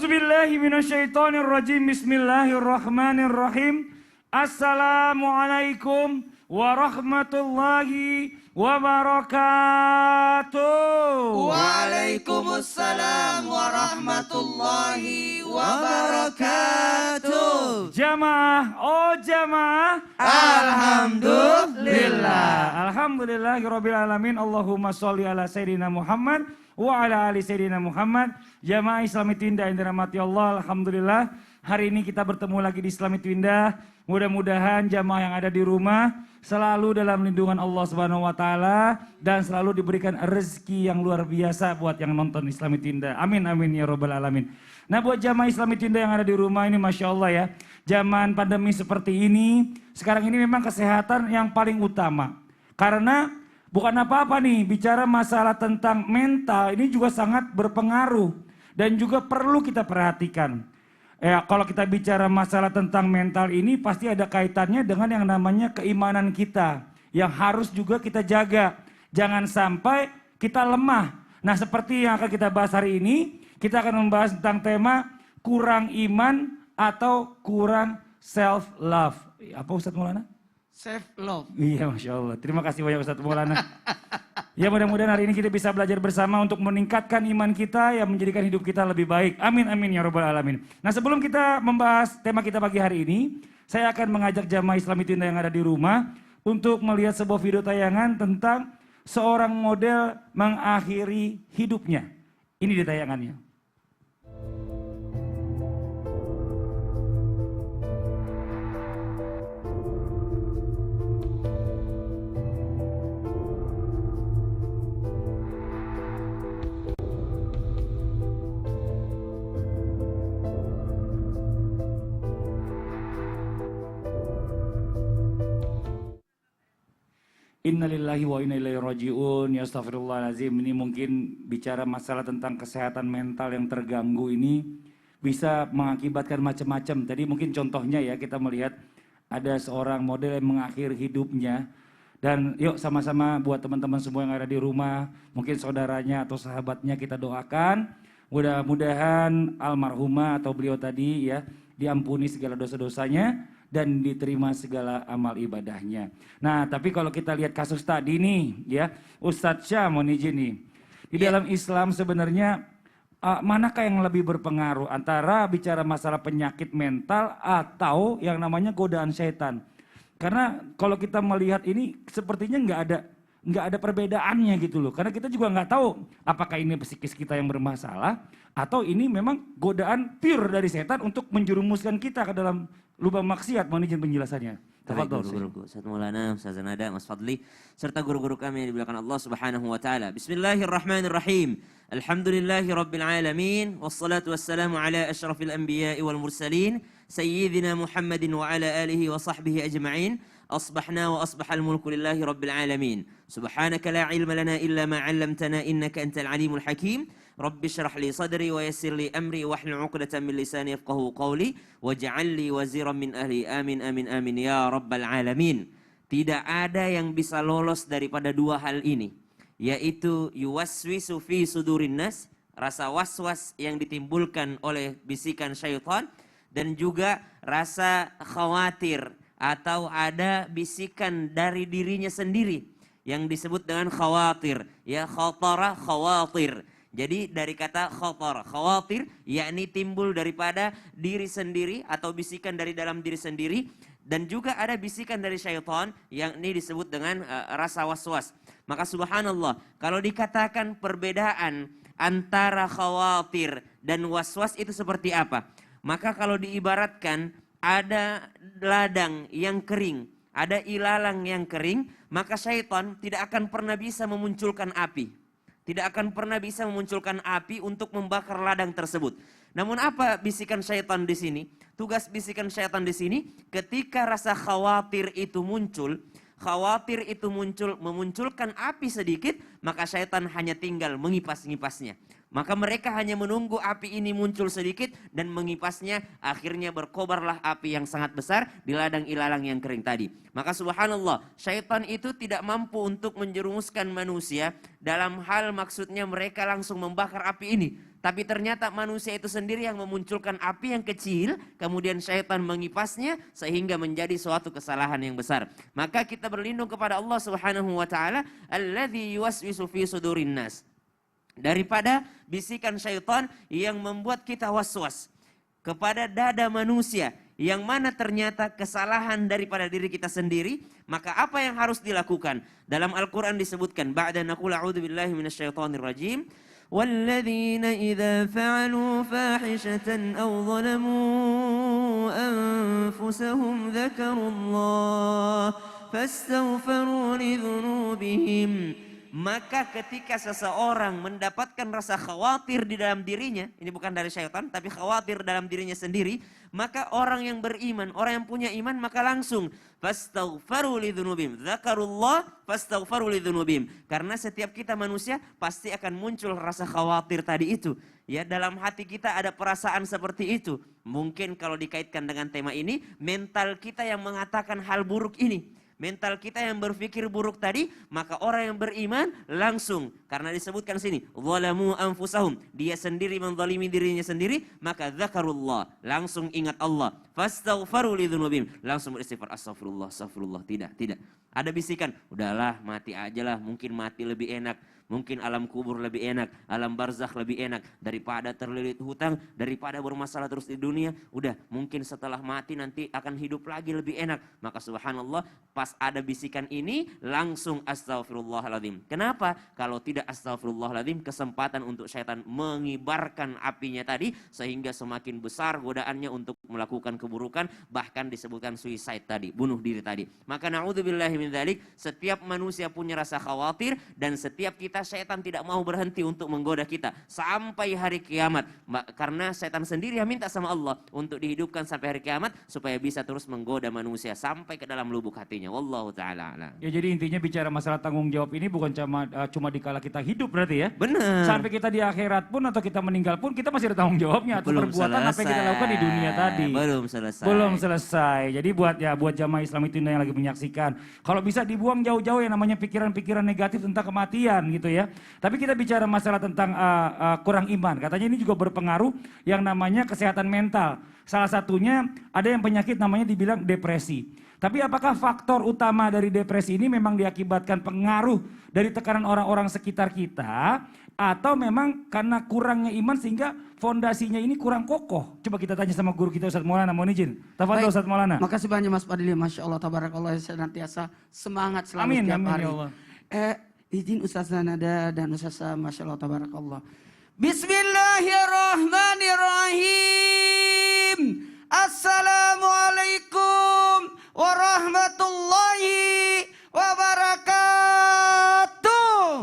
A'udzubillahi minasyaitonirrajim. Bismillahirrahmanirrahim. Assalamualaikum warahmatullahi wabarakatuh. Waalaikumsalam warahmatullahi wabarakatuh. Jamaah, oh jamaah. Alhamdulillah. Alhamdulillahirabbil alamin. Allahumma sholli ala sayyidina Muhammad wa ala ali sayyidina Muhammad. Jamaah Islami Twindah yang dirahmati Allah, alhamdulillah hari ini kita bertemu lagi di Islami Twindah. Mudah-mudahan jamaah yang ada di rumah selalu dalam lindungan Allah Subhanahu wa taala dan selalu diberikan rezeki yang luar biasa buat yang nonton Islami Twindah. Amin amin ya rabbal alamin. Nah, buat jamaah Islami Twindah yang ada di rumah ini, masya Allah ya, zaman pandemi seperti ini, sekarang ini memang kesehatan yang paling utama. Karena bukan apa-apa nih, bicara masalah tentang mental ini juga sangat berpengaruh dan juga perlu kita perhatikan. Ya, kalau kita bicara masalah tentang mental ini pasti ada kaitannya dengan yang namanya keimanan kita yang harus juga kita jaga. Jangan sampai kita lemah. Nah, seperti yang akan kita bahas hari ini, kita akan membahas tentang tema kurang iman atau kurang self love. Apa Ustadz Maulana? Self love. Iya, masya Allah. Terima kasih banyak Ustadz Maulana. Ya, mudah-mudahan hari ini kita bisa belajar bersama untuk meningkatkan iman kita yang menjadikan hidup kita lebih baik. Amin amin ya rabbal alamin. Nah, sebelum kita membahas tema kita pagi hari ini, saya akan mengajak jamaah Islami Twindah yang ada di rumah untuk melihat sebuah video tayangan tentang seorang model mengakhiri hidupnya. Ini di tayangannya. Innalillahi wa inna ilaihi raji'un. Ya astagfirullahaladzim. Ini mungkin bicara masalah tentang kesehatan mental yang terganggu ini bisa mengakibatkan macam-macam. Tadi mungkin contohnya ya, kita melihat ada seorang model yang mengakhiri hidupnya. Dan yuk sama-sama buat teman-teman semua yang ada di rumah, mungkin saudaranya atau sahabatnya kita doakan. Mudah-mudahan almarhumah atau beliau tadi ya diampuni segala dosa-dosanya dan diterima segala amal ibadahnya. Nah, tapi kalau kita lihat kasus tadi nih ya, Ustadz Syah mohon izin nih. Di dalam Islam sebenarnya manakah yang lebih berpengaruh antara bicara masalah penyakit mental atau yang namanya godaan setan? Karena kalau kita melihat ini sepertinya nggak ada perbedaannya gitu loh. Karena kita juga nggak tahu apakah ini psikis kita yang bermasalah atau ini memang godaan pure dari setan untuk menjerumuskan kita ke dalam lubang maksiat. Mohon izin penjelasannya. Tafadhol guru-guru Ustaz Maulana, Ustaz Nada, Mas Fadli serta guru-guru kami yang dimuliakan Allah Subhanahu wa taala. Bismillahirrahmanirrahim. Alhamdulillahirabbil alamin wassalatu wassalamu ala asyrafil anbiya'i wal mursalin sayyidina Muhammadin wa ala alihi wa sahbihi ajma'in. أصبحنا وأصبح الملك لله رب العالمين سبحانك لا علم لنا إلا ما علمتنا إنك أنت العليم الحكيم رب اشرح لي صدري ويسر لي أمري واحلل عقدة من لساني يفقهوا قولي واجعل لي وزيرا من أهلي آمين آمين آمين يا رب العالمين. Tidak ada yang bisa lolos daripada dua hal ini, yaitu yuwaswisu fi sudurin nas, rasa was-was yang ditimbulkan oleh bisikan syaitan, dan juga rasa khawatir atau ada bisikan dari dirinya sendiri yang disebut dengan khawatir, ya khatara khawatir. Jadi dari kata khatara, khawatir yakni timbul daripada diri sendiri atau bisikan dari dalam diri sendiri, dan juga ada bisikan dari syaitan yakni disebut dengan rasa was-was. Maka subhanallah, kalau dikatakan perbedaan antara khawatir dan was-was itu seperti apa? Maka kalau diibaratkan ada ladang yang kering, ada ilalang yang kering, maka syaitan tidak akan pernah bisa memunculkan api. Tidak akan pernah bisa memunculkan api untuk membakar ladang tersebut. Namun apa bisikan syaitan di sini? Tugas bisikan syaitan di sini, ketika rasa khawatir itu muncul, memunculkan api sedikit, maka syaitan hanya tinggal mengipas-ngipasnya. Maka mereka hanya menunggu api ini muncul sedikit dan mengipasnya, akhirnya berkobarlah api yang sangat besar di ladang ilalang yang kering tadi. Maka subhanallah, syaitan itu tidak mampu untuk menjerumuskan manusia dalam hal maksudnya mereka langsung membakar api ini. Tapi ternyata manusia itu sendiri yang memunculkan api yang kecil, kemudian syaitan mengipasnya sehingga menjadi suatu kesalahan yang besar. Maka kita berlindung kepada Allah Subhanahu wa taala, alladzi yuwaswisu fi sudurin nas. Daripada bisikan syaitan yang membuat kita was-was kepada dada manusia, yang mana ternyata kesalahan daripada diri kita sendiri. Maka apa yang harus dilakukan? Dalam Al-Quran disebutkan, ba'da naqul a'udzu billahi minasyaitonir rajim, walladzina idza fa'alu fahishatan aw zalamu anfusahum dzakarullah fastaghfiru lidzunubihim. Maka ketika seseorang mendapatkan rasa khawatir di dalam dirinya, ini bukan dari syaitan, tapi khawatir dalam dirinya sendiri, maka orang yang beriman, orang yang punya iman, maka langsung fastaghfaru lidzunubihim, dzakarullah fastaghfaru lidzunubihim. Karena setiap kita manusia pasti akan muncul rasa khawatir tadi itu. Ya, dalam hati kita ada perasaan seperti itu. Mungkin kalau dikaitkan dengan tema ini, mental kita yang mengatakan hal buruk ini, mental kita yang berpikir buruk tadi, maka orang yang beriman langsung, karena disebutkan sini, zalamu anfusahum, dia sendiri menzalimi dirinya sendiri, maka dzakarullah, langsung ingat Allah, fastaghfaru lidzunubihim, langsung beristighfar, astagfirullah, astagfirullah. Tidak. Ada bisikan, udahlah mati aja lah, mungkin mati lebih enak. Mungkin alam kubur lebih enak, alam barzakh lebih enak daripada terlilit hutang, daripada bermasalah terus di dunia. Udah, mungkin setelah mati nanti akan hidup lagi lebih enak. Maka subhanallah, pas ada bisikan ini langsung astagfirullahaladzim. Kenapa? Kalau tidak astagfirullahaladzim, kesempatan untuk syaitan mengibarkan apinya tadi sehingga semakin besar godaannya untuk melakukan keburukan, bahkan disebutkan suicide tadi, bunuh diri tadi. Maka na'udzubillahi min dzalik, setiap manusia punya rasa khawatir dan setiap kita syaitan tidak mau berhenti untuk menggoda kita sampai hari kiamat. Karena syaitan sendiri yang minta sama Allah untuk dihidupkan sampai hari kiamat supaya bisa terus menggoda manusia sampai ke dalam lubuk hatinya. Wallahu taala a'lam. Ya, jadi intinya bicara masalah tanggung jawab ini bukan cuma dikala kita hidup berarti ya. Benar. Sampai kita di akhirat pun atau kita meninggal pun kita masih ada tanggung jawabnya atas perbuatan apa yang kita lakukan di dunia tadi. Belum selesai. Jadi buat jamaah Islam itu yang lagi menyaksikan, kalau bisa dibuang jauh-jauh yang namanya pikiran-pikiran negatif tentang kematian gitu ya. Tapi kita bicara masalah tentang kurang iman. Katanya ini juga berpengaruh yang namanya kesehatan mental. Salah satunya ada yang penyakit namanya dibilang depresi. Tapi apakah faktor utama dari depresi ini memang diakibatkan pengaruh dari tekanan orang-orang sekitar kita, atau memang karena kurangnya iman sehingga fondasinya ini kurang kokoh? Coba kita tanya sama guru kita Ustaz Maulana, mohon izin. Tafadhol Ustaz Maulana. Makasih banyak Mas Fadli, Masya Allah, tabarakallah, senantiasa semangat selalu Amin, setiap amin hari. ya Allah. Izin Ustaz Nada dan Ustaz, Masya Allah, tabarakallah. Bismillahirrahmanirrahim. Assalamualaikum warahmatullahi wabarakatuh.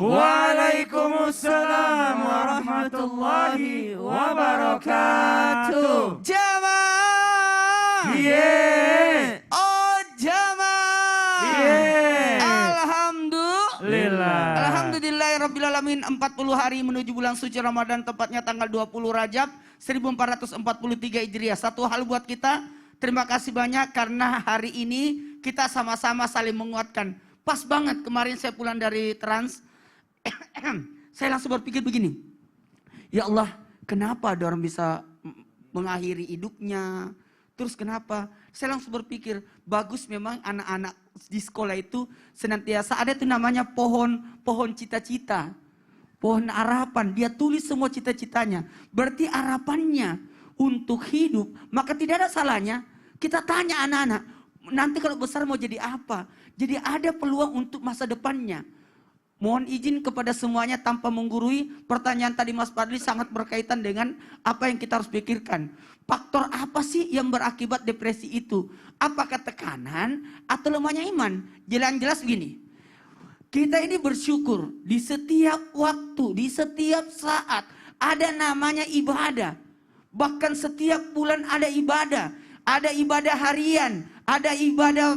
Waalaikumsalam warahmatullahi wabarakatuh. Jamaah. Yeah. Oh jamaah. Yeah. Alhamdulillah. Alhamdulillahirrabbilalamin. 40 hari menuju bulan suci Ramadan, tepatnya tanggal 20 Rajab 1443 Hijriah. Satu hal buat kita, terima kasih banyak karena hari ini kita sama-sama saling menguatkan. Pas banget kemarin saya pulang dari Trans, saya langsung berpikir begini, ya Allah, kenapa ada orang bisa mengakhiri hidupnya? Terus kenapa? Saya langsung berpikir, bagus memang anak-anak di sekolah itu senantiasa ada tuh namanya pohon cita-cita. Pohon harapan, dia tulis semua cita-citanya. Berarti harapannya untuk hidup, maka tidak ada salahnya kita tanya anak-anak, nanti kalau besar mau jadi apa? Jadi ada peluang untuk masa depannya. Mohon izin kepada semuanya tanpa menggurui, pertanyaan tadi Mas Fadli sangat berkaitan dengan apa yang kita harus pikirkan. Faktor apa sih yang berakibat depresi itu? Apakah tekanan atau lemahnya iman? Jelas-jelas gini. Kita ini bersyukur di setiap waktu, di setiap saat ada namanya ibadah. Bahkan setiap bulan ada ibadah. Ada ibadah harian, ada ibadah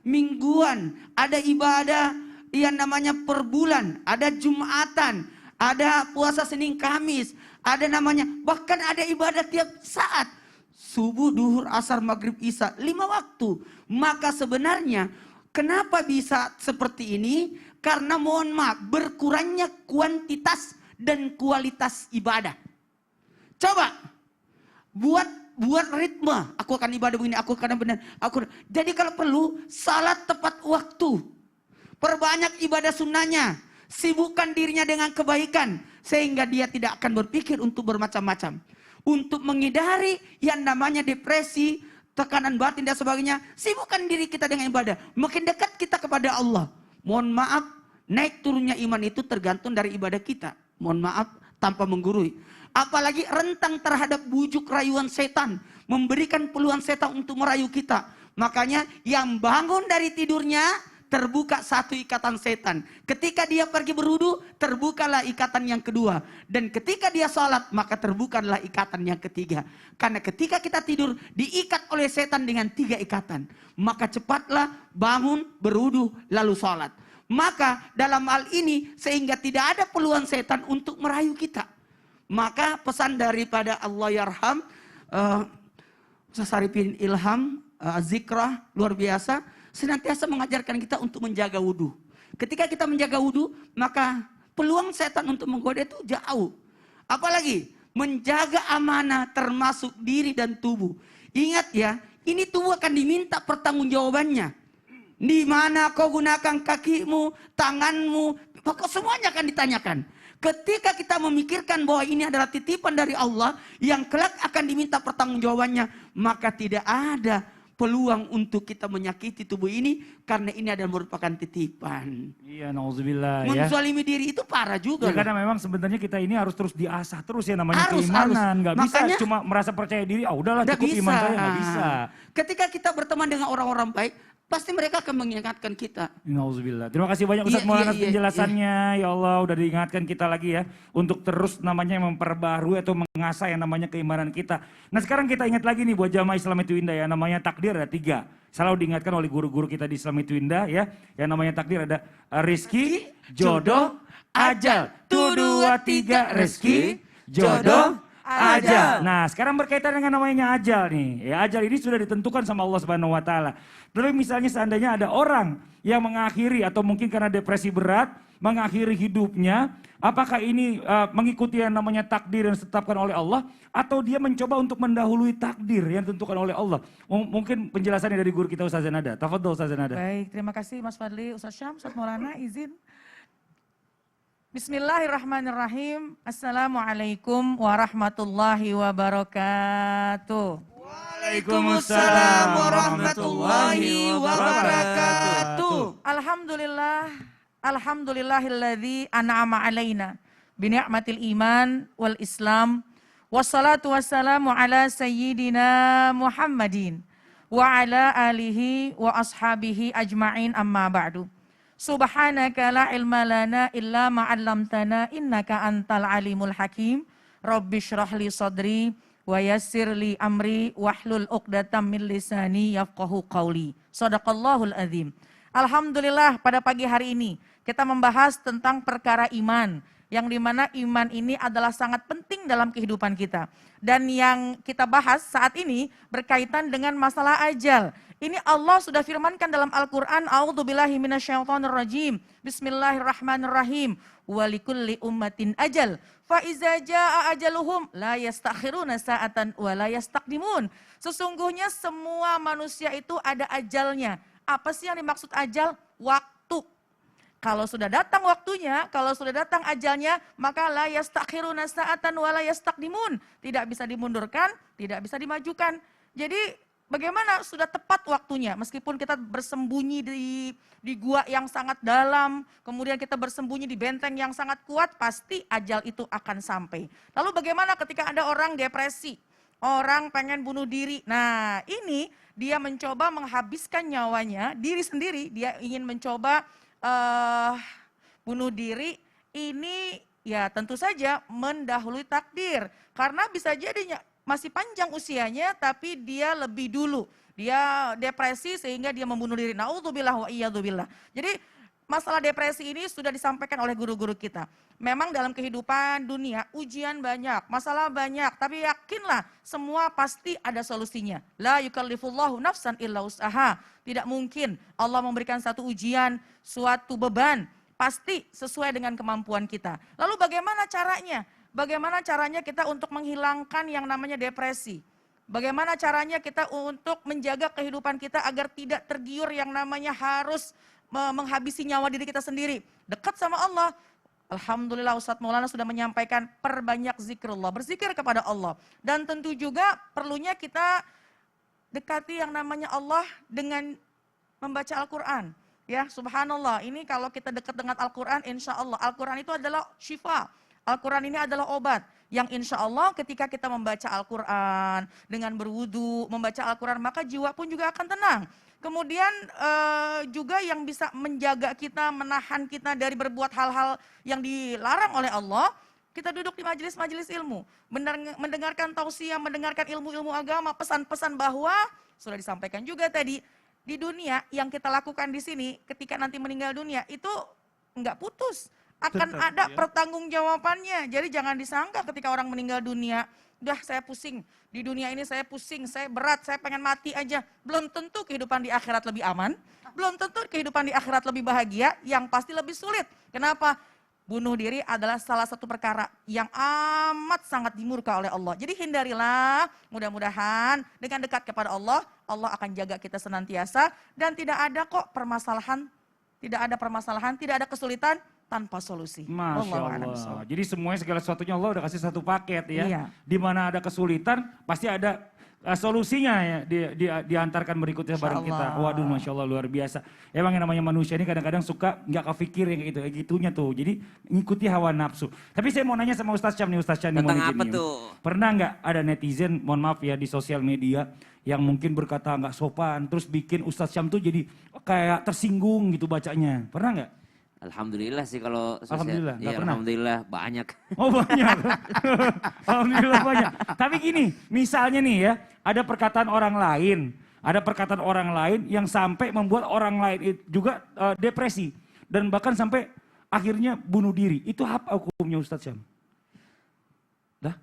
mingguan, ada ibadah yang namanya per bulan, ada Jumatan, ada puasa Senin Kamis, ada namanya, bahkan ada ibadah tiap saat. Subuh, duhur, asar, maghrib, isya, 5 waktu. Maka sebenarnya kenapa bisa seperti ini? Karena mohon maaf, berkurangnya kuantitas dan kualitas ibadah. Coba buat ritme. Aku akan ibadah begini, aku akan benar. Jadi kalau perlu salat tepat waktu. Perbanyak ibadah sunnahnya. Sibukkan dirinya dengan kebaikan sehingga dia tidak akan berpikir untuk bermacam-macam. Untuk menghindari yang namanya depresi, tekanan batin dan sebagainya, sibukkan diri kita dengan ibadah. Makin dekat kita kepada Allah. Mohon maaf, naik turunnya iman itu tergantung dari ibadah kita. Mohon maaf, tanpa menggurui. Apalagi rentang terhadap bujuk rayuan setan. Memberikan peluang setan untuk merayu kita. Makanya yang bangun dari tidurnya, terbuka satu ikatan setan. Ketika dia pergi berwudu, terbukalah ikatan yang kedua. Dan ketika dia sholat, maka terbukalah ikatan yang ketiga. Karena ketika kita tidur, diikat oleh setan dengan 3 ikatan. Maka cepatlah bangun, berwudu, lalu sholat. Maka dalam hal ini, sehingga tidak ada peluang setan untuk merayu kita. Maka pesan daripada Allah Yarham, Ustaz Arifin Ilham, Zikrah, luar biasa, senantiasa mengajarkan kita untuk menjaga wudhu. Ketika kita menjaga wudhu, maka peluang setan untuk menggoda itu jauh. Apalagi menjaga amanah termasuk diri dan tubuh. Ingat ya, ini tubuh akan diminta pertanggungjawabannya. Di mana kau gunakan kakimu, tanganmu, pokok semuanya akan ditanyakan. Ketika kita memikirkan bahwa ini adalah titipan dari Allah yang kelak akan diminta pertanggungjawabannya, maka tidak ada peluang untuk kita menyakiti tubuh ini karena ini adalah merupakan titipan. Iya, nauzubillah ya. Menzalimi diri itu parah juga. Ya, karena memang sebenarnya kita ini harus terus diasah terus ya namanya Harus. keimanan. Gak bisa Makanya, cuma merasa percaya diri, udahlah nggak cukup bisa. iman saya, gak bisa. Ketika kita berteman dengan orang-orang baik, pasti mereka akan mengingatkan kita. Nauzubillah. Terima kasih banyak Ustaz Maulana atas penjelasannya. Ya Allah, udah diingatkan kita lagi ya untuk terus namanya memperbarui atau mengasah yang namanya keimanan kita. Nah, sekarang kita ingat lagi nih buat jamaah Islam itu Indah ya, namanya takdir ada 3. Selalu diingatkan oleh guru-guru kita di Islam itu Indah ya. Yang namanya takdir ada rezeki, jodoh, ajal. 1, 2, 3, rezeki, jodoh, ajal. Nah, sekarang berkaitan dengan namanya ajal nih. Ya, ajal ini sudah ditentukan sama Allah Subhanahu wa taala. Tapi misalnya seandainya ada orang yang mengakhiri atau mungkin karena depresi berat, mengakhiri hidupnya, apakah ini mengikuti yang namanya takdir yang ditetapkan oleh Allah atau dia mencoba untuk mendahului takdir yang ditentukan oleh Allah? Mungkin penjelasannya dari guru kita Ustaz Zanada. Tafadhol Ustaz Zanada. Baik, terima kasih Mas Fadli, Ustaz Syam, Ustaz Maulana, izin. Bismillahirrahmanirrahim. Assalamualaikum warahmatullahi wabarakatuh. Waalaikumsalam warahmatullahi wabarakatuh. Alhamdulillahilladzi an'ama alaina bini'matil iman wal islam. Wassalatu wassalamu ala sayyidina Muhammadin wa ala alihi wa ashabihi ajma'in amma ba'du. Subhanaka la ilma lana illa ma'allamtana innaka antal alimul hakim. Rabbi syrah li sadri wa yassir li amri wahlul uqdatam min lisani yafqahu qawli. Shadaqallahul azim. Alhamdulillah pada pagi hari ini kita membahas tentang perkara iman. Yang dimana iman ini adalah sangat penting dalam kehidupan kita. Dan yang kita bahas saat ini berkaitan dengan masalah ajal. Ini Allah sudah firmankan dalam Al-Quran, A'udzubillahi minasyaitonirrajim. Bismillahirrahmanirrahim. Walikulli ummatin ajal. Fa'iza ja'a ajaluhum la yastakhiruna sa'atan wa la yastaqdimun. Sesungguhnya semua manusia itu ada ajalnya. Apa sih yang dimaksud ajal? Waktu. Kalau sudah datang waktunya, kalau sudah datang ajalnya, maka la yastakhiruna sa'atan wa la yastaqdimun. Tidak bisa dimundurkan, tidak bisa dimajukan. Jadi bagaimana sudah tepat waktunya, meskipun kita bersembunyi di gua yang sangat dalam, kemudian kita bersembunyi di benteng yang sangat kuat, pasti ajal itu akan sampai. Lalu bagaimana ketika ada orang depresi, orang pengen bunuh diri. Nah ini dia mencoba menghabiskan nyawanya, diri sendiri, dia ingin mencoba bunuh diri, ini ya tentu saja mendahului takdir. Karena bisa jadi masih panjang usianya tapi dia lebih dulu. Dia depresi sehingga dia membunuh diri. Na'udzubillah wa iyadzubillah. Jadi masalah depresi ini sudah disampaikan oleh guru-guru kita. Memang dalam kehidupan dunia ujian banyak, masalah banyak, tapi yakinlah semua pasti ada solusinya. La yukallifullahu nafsan illa usaha. Tidak mungkin Allah memberikan satu ujian, suatu beban, pasti sesuai dengan kemampuan kita. Lalu bagaimana caranya? Bagaimana caranya kita untuk menghilangkan yang namanya depresi? Bagaimana caranya kita untuk menjaga kehidupan kita agar tidak tergiur yang namanya harus menghabisi nyawa diri kita sendiri. Dekat sama Allah. Alhamdulillah Ustadz Maulana sudah menyampaikan perbanyak zikrullah. Berzikir kepada Allah. Dan tentu juga perlunya kita dekati yang namanya Allah dengan membaca Al-Quran. Ya subhanallah, ini kalau kita dekat dengan Al-Quran, insya Allah Al-Quran itu adalah syifa. Al-Quran ini adalah obat. Yang insya Allah ketika kita membaca Al-Quran dengan berwudu, membaca Al-Quran, maka jiwa pun juga akan tenang. Kemudian juga yang bisa menjaga kita, menahan kita dari berbuat hal-hal yang dilarang oleh Allah, kita duduk di majelis-majelis ilmu, mendengarkan tausiah, mendengarkan ilmu-ilmu agama, pesan-pesan bahwa sudah disampaikan juga tadi, di dunia yang kita lakukan di sini, ketika nanti meninggal dunia itu enggak putus, akan Tetap, ada ya. pertanggungjawabannya. Jadi jangan disangka ketika orang meninggal dunia, udah saya pusing, di dunia ini saya pusing, saya berat, saya pengen mati aja. Belum tentu kehidupan di akhirat lebih aman, belum tentu kehidupan di akhirat lebih bahagia, yang pasti lebih sulit. Kenapa? Bunuh diri adalah salah satu perkara yang amat sangat dimurka oleh Allah. Jadi hindarilah, mudah-mudahan dengan dekat kepada Allah, Allah akan jaga kita senantiasa dan tidak ada kok permasalahan, tidak ada kesulitan tanpa solusi. Masya Wallahu a'lam Allah. bishawab. Jadi semuanya segala sesuatunya Allah udah kasih satu paket ya. Iya. Di mana ada kesulitan pasti ada solusinya ya diantarkan berikutnya bareng Masya kita. Allah. Waduh Masya Allah luar biasa. Emang yang namanya manusia ini kadang-kadang suka nggak kepikir yang kayak gitunya tuh. Jadi ngikuti hawa nafsu. Tapi saya mau nanya sama Ustaz Syam nih, Ustaz Syam nih, Tentang mohon apa izin nih. tuh? Pernah nggak ada netizen, mohon maaf ya, di sosial media yang mungkin berkata nggak sopan, terus bikin Ustaz Syam tuh jadi kayak tersinggung gitu bacanya. Pernah nggak? Alhamdulillah sih kalau Alhamdulillah, nggak ya, pernah? alhamdulillah banyak. Oh banyak, alhamdulillah banyak. Tapi gini, misalnya nih ya, ada perkataan orang lain yang sampai membuat orang lain juga depresi dan bahkan sampai akhirnya bunuh diri. Itu apa hukumnya Ustadz Syam? Dah,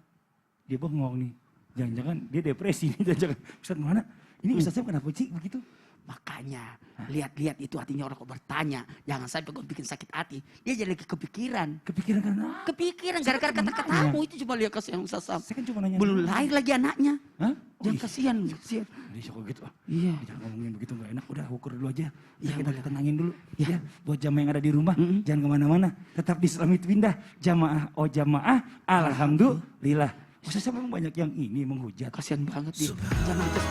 dia bengong nih. Jangan-jangan dia depresi nih, jangan-jangan. Ustadz mana? Ini Ustadz Syam kenapa sih begitu? Makanya lihat-lihat itu hatinya orang kok bertanya. Jangan sampai kau bikin sakit hati. Dia jadi lagi kepikiran. Kepikiran karena Kepikiran gara-gara kata-katamu itu coba lihat kasihan Ustaz Sam. saya kan cuma nanya. Belum lahir lagi anaknya. Hah? Jangan kasihan. Kasihan. Jadi suka gitu. Iya. Jangan ngomongin begitu nggak enak. Udah ukur dulu aja. Iya, Kita boleh. tenangin dulu. Iya. Ya, buat jamaah yang ada di rumah, jangan kemana-mana. Tetap di Islamit Pindah. Jamaah, oh jamaah. Alhamdulillah. Ustaz memang banyak yang ini menghujat. Kasihan banget dia. Jangan terus